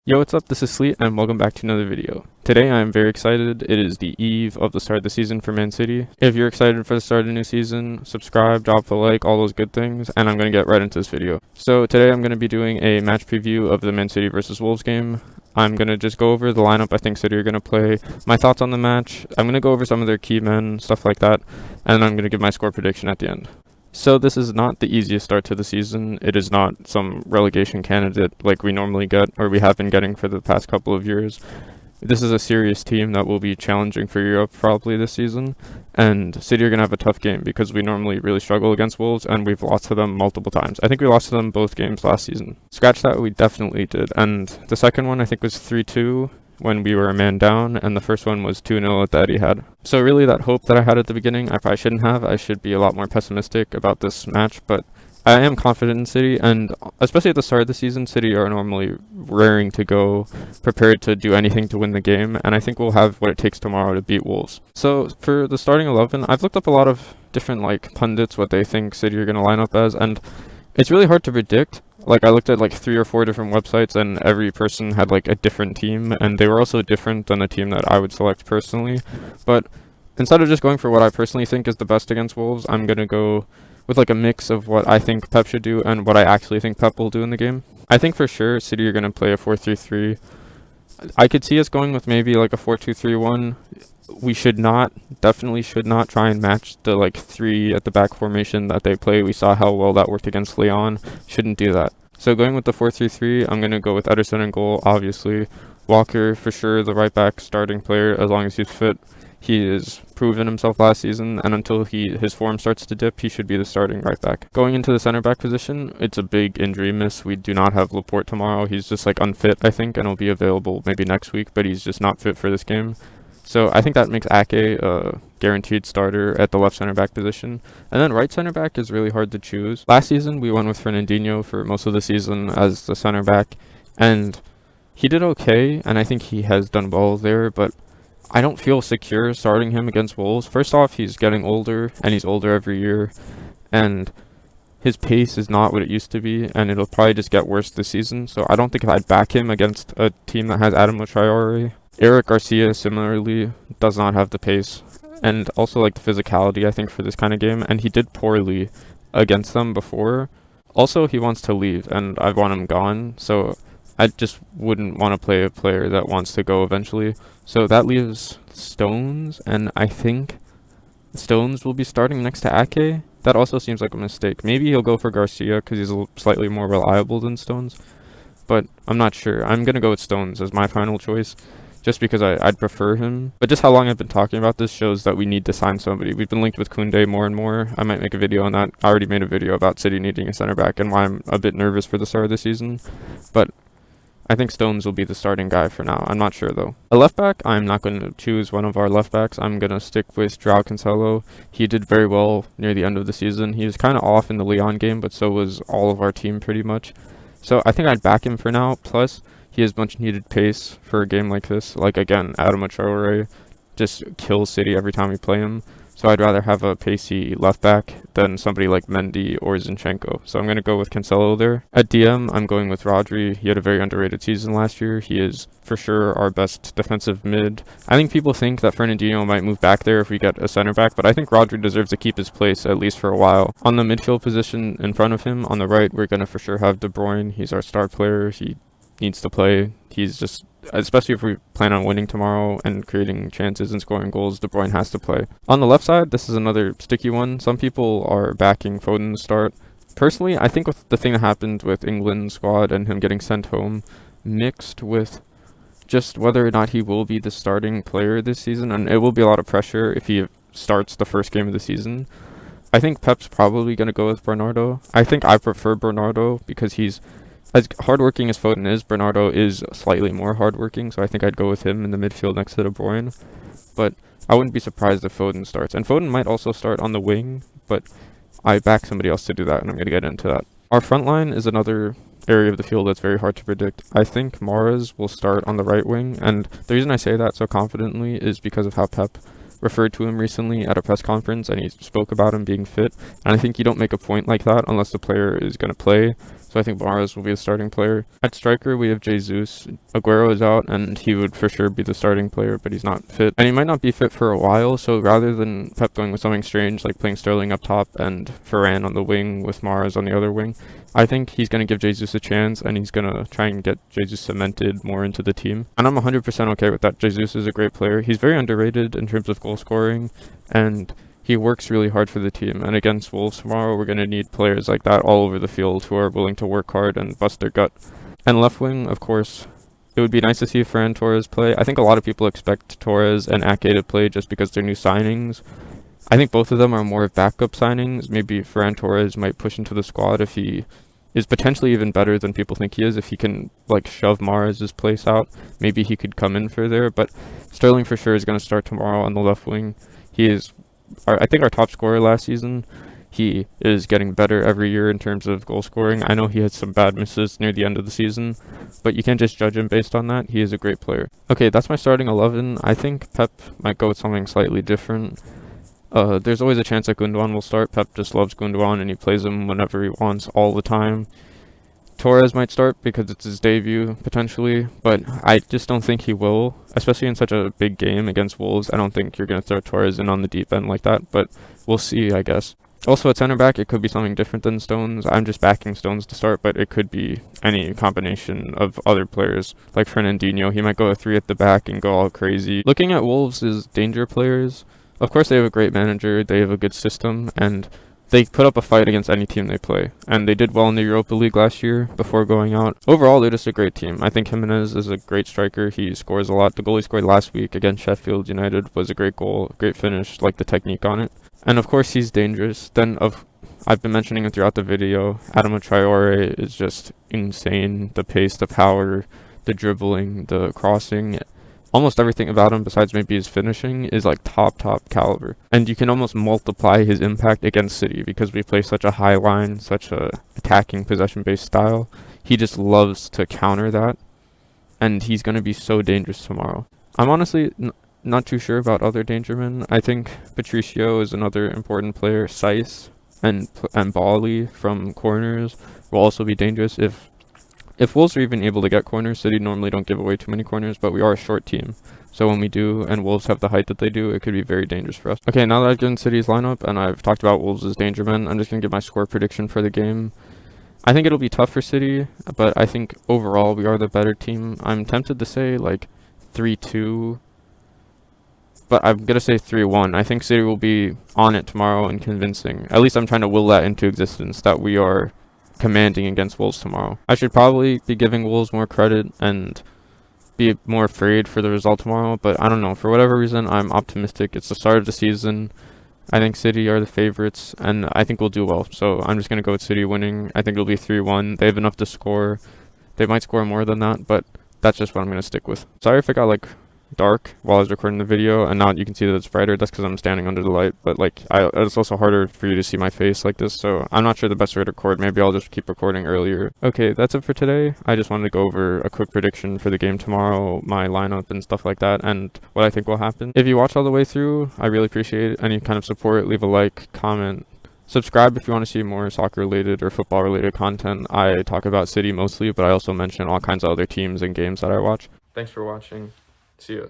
Yo, what's up? This is Sleet, and welcome back to another video. Today, I am very excited. It is the eve of the start of the season for Man City. If you're excited for the start of the new season, subscribe, drop a like, all those good things, and I'm going to get right into this video. So today, I'm going to be doing a match preview of the Man City versus Wolves game. I'm going to just go over the lineup I think City are going to play, my thoughts on the match. I'm going to go over some of their key men, stuff like that, and then I'm going to give my score prediction at the end. So this is not the easiest start to the season. It is not some relegation candidate like we normally get, or we have been getting for the past couple of years. This is a serious team that will be challenging for Europe probably this season, and City are going to have a tough game because we normally really struggle against Wolves, and we've lost to them multiple times. I think we lost to them both games last season. Scratch that, we definitely did, and the second one I think was 3-2. When we were a man down, and the first one was 2-0 at the Etihad. So really that hope that I had at the beginning, I probably shouldn't have. I should be a lot more pessimistic about this match, but I am confident in City, and especially at the start of the season, City are normally raring to go, prepared to do anything to win the game, and I think we'll have what it takes tomorrow to beat Wolves. So for the starting 11, I've looked up a lot of different pundits, what they think City are going to line up as, and it's really hard to predict. I looked at 3 or 4 different websites, and every person had a different team, and they were also different than the team that I would select personally. But instead of just going for what I personally think is the best against Wolves, I'm going to go with a mix of what I think Pep should do and what I actually think Pep will do in the game. I think for sure City are going to play a 4-3-3. I could see us going with maybe a 4-2-3-1. We definitely should not try and match the 3 at the back formation that they play. We saw how well that worked against Lyon. Shouldn't do that. So going with the 4-3-3, I'm going to go with Ederson in goal, obviously. Walker, for sure, the right back starting player, as long as he's fit. He has proven himself last season, and until his form starts to dip, he should be the starting right back. Going into the center back position, it's a big injury miss. We do not have Laporte tomorrow. He's just unfit, I think, and will be available maybe next week, but he's just not fit for this game. So I think that makes Ake a guaranteed starter at the left center back position. And then right center back is really hard to choose. Last season, we went with Fernandinho for most of the season as the center back, and he did okay, and I think he has done well there, but I don't feel secure starting him against Wolves. First off, he's getting older, and he's older every year, and his pace is not what it used to be, and it'll probably just get worse this season. So I don't think I'd back him against a team that has Adam Traore. Eric Garcia similarly does not have the pace and also the physicality I think for this kind of game, and he did poorly against them before. Also, he wants to leave and I want him gone, so I just wouldn't want to play a player that wants to go eventually. So that leaves Stones, and I think Stones will be starting next to Ake. That also seems like a mistake. Maybe he'll go for Garcia because he's slightly more reliable than Stones, but I'm not sure. I'm going to go with Stones as my final choice, just because I'd prefer him. But just how long I've been talking about this shows that we need to sign somebody. We've been linked with Koundé more and more. I might make a video on that. I already made a video about City needing a center back and why I'm a bit nervous for the start of the season. But I think Stones will be the starting guy for now. I'm not sure though. A left back, I'm not going to choose one of our left backs. I'm going to stick with João Cancelo. He did very well near the end of the season. He was kind of off in the Lyon game, but so was all of our team pretty much. So I think I'd back him for now. Plus, he has much needed pace for a game like this. Again, Adam Traore just kills City every time we play him. So I'd rather have a pacey left back than somebody like Mendy or Zinchenko. So I'm going to go with Cancelo there. At DM, I'm going with Rodri. He had a very underrated season last year. He is for sure our best defensive mid. I think people think that Fernandinho might move back there if we get a center back, but I think Rodri deserves to keep his place at least for a while. On the midfield position in front of him, on the right, we're going to for sure have De Bruyne. He's our star player. He needs to play. He's just, especially if we plan on winning tomorrow and creating chances and scoring goals, De Bruyne has to play. On the left side, this is another sticky one. Some people are backing Foden to start. Personally, I think with the thing that happened with England's squad and him getting sent home, mixed with just whether or not he will be the starting player this season, and it will be a lot of pressure if he starts the first game of the season, I think Pep's probably going to go with Bernardo. I think I prefer Bernardo because he's as hardworking as Foden is. Bernardo is slightly more hardworking, so I think I'd go with him in the midfield next to De Bruyne. But I wouldn't be surprised if Foden starts. And Foden might also start on the wing, but I back somebody else to do that, and I'm going to get into that. Our front line is another area of the field that's very hard to predict. I think Mahrez will start on the right wing, and the reason I say that so confidently is because of how Pep referred to him recently at a press conference, and he spoke about him being fit. And I think you don't make a point like that unless the player is going to play. So I think Mahrez will be the starting player. At striker, we have Jesus. Aguero is out, and he would for sure be the starting player, but he's not fit. And he might not be fit for a while, so rather than Pep going with something strange like playing Sterling up top and Varane on the wing with Mahrez on the other wing, I think he's going to give Jesus a chance, and he's going to try and get Jesus cemented more into the team. And I'm 100% okay with that. Jesus is a great player. He's very underrated in terms of goal scoring, and he works really hard for the team. And against Wolves tomorrow, we're going to need players like that all over the field who are willing to work hard and bust their gut. And left wing, of course, it would be nice to see Ferran Torres play. I think a lot of people expect Torres and Ake to play just because they're new signings. I think both of them are more backup signings. Maybe Ferran Torres might push into the squad if he is potentially even better than people think he is. If he can like shove Mahrez's place out, maybe he could come in for there. But Sterling for sure is going to start tomorrow on the left wing. He is, I think, our top scorer last season. He is getting better every year in terms of goal scoring. I know he had some bad misses near the end of the season, but you can't just judge him based on that. He is a great player. Okay, that's my starting 11. I think Pep might go with something slightly different. There's always a chance that Gundogan will start. Pep just loves Gundogan and he plays him whenever he wants all the time. Torres might start because it's his debut, potentially, but I just don't think he will, especially in such a big game against Wolves. I don't think you're going to throw Torres in on the deep end like that, but we'll see, I guess. Also, at center back, it could be something different than Stones. I'm just backing Stones to start, but it could be any combination of other players, like Fernandinho. He might go a 3 at the back and go all crazy. Looking at Wolves' danger players, of course they have a great manager, they have a good system, and they put up a fight against any team they play. And they did well in the Europa League last year before going out. Overall, they're just a great team. I think Jimenez is a great striker. He scores a lot. The goal he scored last week against Sheffield United was a great goal, great finish, like the technique on it. And of course he's dangerous. Then I've been mentioning it throughout the video, Adama Traore is just insane. The pace, the power, the dribbling, the crossing, almost everything about him besides maybe his finishing is like top caliber. And you can almost multiply his impact against City because we play such a high line, such a attacking possession based style. He just loves to counter that, and he's going to be so dangerous tomorrow. I'm honestly not too sure about other dangermen. I think Patricio is another important player. Saiss and Bali from corners will also be dangerous. If Wolves are even able to get corners, City normally don't give away too many corners, but we are a short team. So when we do, and Wolves have the height that they do, it could be very dangerous for us. Okay, now that I've given City's lineup, and I've talked about Wolves' danger men, I'm just going to give my score prediction for the game. I think it'll be tough for City, but I think overall we are the better team. I'm tempted to say like 3-2, but I'm going to say 3-1. I think City will be on it tomorrow and convincing. At least I'm trying to will that into existence, that we are commanding against Wolves tomorrow. I should probably be giving Wolves more credit and be more afraid for the result tomorrow, but I don't know. For whatever reason, I'm optimistic. It's the start of the season. I think City are the favorites, and I think we'll do well. So I'm just going to go with City winning. I think it'll be 3-1. They have enough to score. They might score more than that, but that's just what I'm going to stick with. Sorry if it got like dark while I was recording the video, and now you can see that it's brighter. That's because I'm standing under the light, but like it's also harder for you to see my face like this, so I'm not sure the best way to record. Maybe I'll just keep recording earlier. Okay, that's it for today. I just wanted to go over a quick prediction for the game tomorrow, my lineup and stuff like that, and what I think will happen. If you watch all the way through, I really appreciate any kind of support. Leave a like, comment, subscribe if you want to see more soccer related or football related content. I talk about City mostly, but I also mention all kinds of other teams and games that I watch. Thanks for watching. See ya.